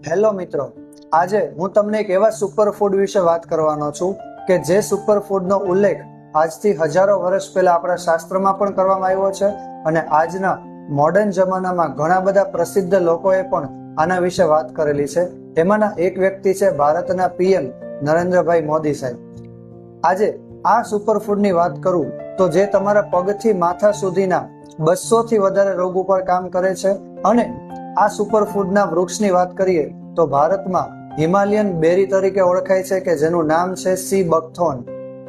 Hello મિત્રો, આજે હું તમને એક એવા સુપરફૂડ વિશે વાત કરવાનો છું કે જે સુપરફૂડનો ઉલ્લેખ આજથી હજારો વર્ષ પહેલા આપણા શાસ્ત્રમાં પણ કરવામાં આવ્યો છે અને આજના મોડર્ન જમાનામાં ઘણા બધા પ્રસિદ્ધ લોકોએ પણ આના વિશે વાત કરેલી છે. એમાંના એક વ્યક્તિ છે ભારતના પીએમ નરેન્દ્રભાઈ મોદી સાહેબ. આજે આ સુપરફૂડની વાત કરું તો જે તમારા પગથી માથા સુધીના 200 થી વધારે રોગ ઉપર કામ કરે છે અને આ સુપરફૂડના વૃક્ષની વાત કરીએ તો ભારતમાં હિમાલયન બેરી તરીકે ઓળખાય છે કે જેનું નામ છે સી બકથોર્ન.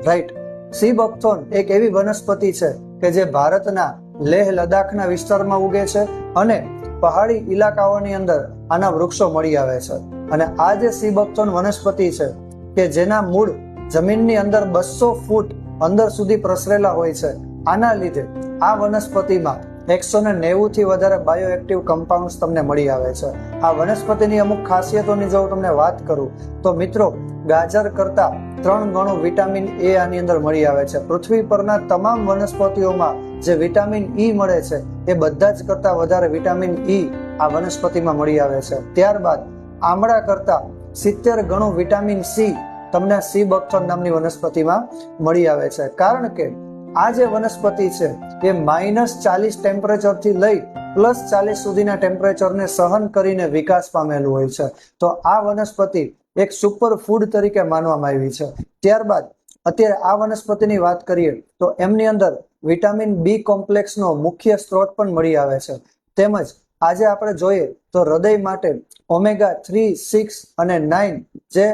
રાઈટ, સી બકથોર્ન એક એવી વનસ્પતિ છે કે જે ભારતના લેહ લદ્દાખના વિસ્તારમાં ઉગે છે અને પહાડી ઇલાકાઓની અંદર આના વૃક્ષો મળી આવે છે. અને આ જે સી બકથોર્ન વનસ્પતિ છે કે જેના મૂળ જમીનની અંદર 200 ફૂટ અંદર સુધી પ્રસરેલા હોય છે, આના લીધે આ વનસ્પતિમાં 190 થી વધારે બાયોએક્ટિવ કમ્પાઉન્ડ્સ તમને મળી આવે છે. આ વનસ્પતિની અમુક ખાસિયતોની જો તમને વાત કરું તો મિત્રો, ગાજર કરતા 3 ગણું વિટામિન એ આની અંદર મળી આવે છે. પૃથ્વી પરના તમામ વનસ્પતિઓમાં જે વિટામિન ઈ મળે છે એ બધા જ કરતા વધારે વિટામિન ઈ આ વનસ્પતિમાં મળી આવે છે. ત્યારબાદ આમળા કરતા 70 ગણું વિટામિન સી તમને સી બકથોર્ન નામની વનસ્પતિમાં મળી આવે છે. કારણ કે આ જે વનસ્પતિ છે એ -40 ટેમ્પરેચર થી લઈ +40 સુધીના ટેમ્પરેચરને સહન કરીને વિકાસ પામેલું હોય છે. તો આ વનસ્પતિ એક સુપર ફૂડ તરીકે માનવામાં આવી છે. ત્યારબાદ અત્યારે આ વનસ્પતિની વાત કરીએ તો એમની અંદર વિટામિન બી કોમ્પ્લેક્સનો મુખ્ય સ્ત્રોત પણ મળી આવે છે. તેમજ આજે આપણે જોઈએ તો હૃદય માટે ઓમેગા 3, 6 અને 9 જે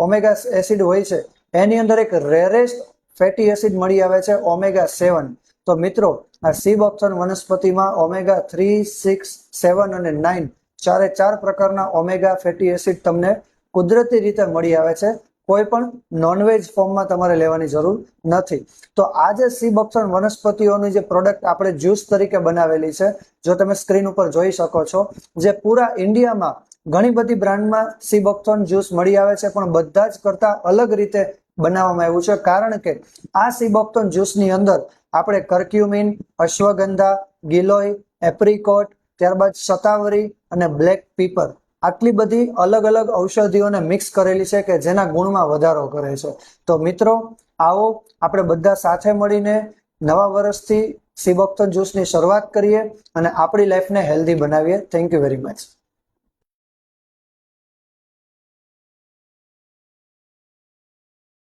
ઓમેગા એસિડ હોય છે એની અંદર એક રેરેસ્ટ ફેટી એસિડ મળી આવે છે ઓમેગા 7. તો મિત્રો, આ સી બકથોર્ન વનસ્પતિમાં ઓમેગા 3, 6, 7 અને 9 ચારે 4 પ્રકારના ઓમેગા ફેટી એસિડ તમને કુદરતી રીતે મળી આવે છે. કોઈ પણ નોનવેજ ફોર્મમાં તમારે લેવાની જરૂર નથી. તો આ જે સી બકથોર્ન વનસ્પતિઓની જે પ્રોડક્ટ આપણે જ્યુસ તરીકે બનાવેલી છે, જો તમે સ્ક્રીન ઉપર જોઈ શકો છો, જે પૂરા ઇન્ડિયામાં ઘણી બધી બ્રાન્ડમાં સી બકથોર્ન જ્યુસ મળી આવે છે, પણ બધા જ કરતા અલગ રીતે બનાવવામાં આવ્યું છે. કારણ કે આ સી બકથોર્ન જ્યુસની અંદર આપણે કર્ક્યુમિન, અશ્વગંધા, ગિલોય, એપ્રિકોટ, ત્યારબાદ શતાવરી અને બ્લેક પીપર આટલી બધી અલગ અલગ ઔષધિઓને મિક્સ કરેલી છે કે જેના ગુણમાં વધારો કરે છે. તો મિત્રો, આવો આપણે બધા સાથે મળીને નવા વર્ષથી સી બકથોર્ન જ્યુસની શરૂઆત કરીએ અને આપણી લાઈફને હેલ્ધી બનાવીએ. Thank you very much.